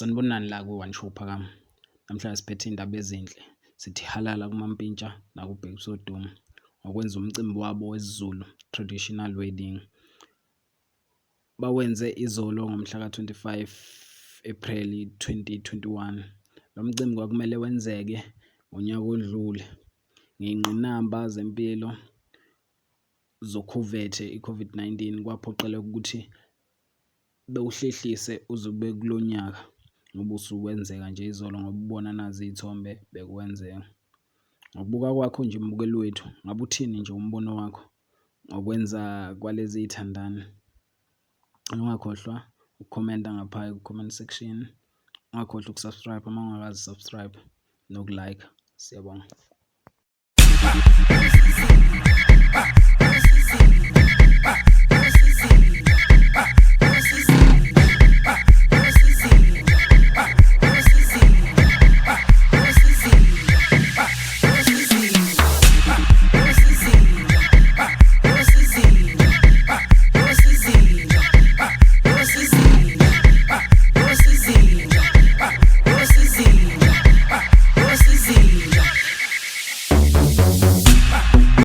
Sanibonani la ku-One Show Phakama. Namhlanje siphethe indaba ezinhle. Sithi halala kuMampitsha nakubhekisa Wodumo ngokwenza umcimbi wabo wesiZulu traditional wedding. Bawenze izolo ngomhla ka-25 April 2021. Lo mcimbi kwakumele wenzeke ngonyaka odlule ngey'ngqinamba zempilo zokhuvethe i-COVID-19 kwaphoqeleka ukuthi bewuhlehlise uze ube kulo nyaka ngoba usukwenzeka nje izolo ngoba ubona nazi iy'thombe bekuwenzeka. Ngokubuka kwakho nje mbukeli wethu, ngabe uthini nje umbono wakho ngokwenza kwalezi y'thandani? Ungakhohlwa ukukhomenta ngapha ku-comment section. Ungakhohlwa ukusubscribe uma ungakazi subscribe nokulike. Siyabonga.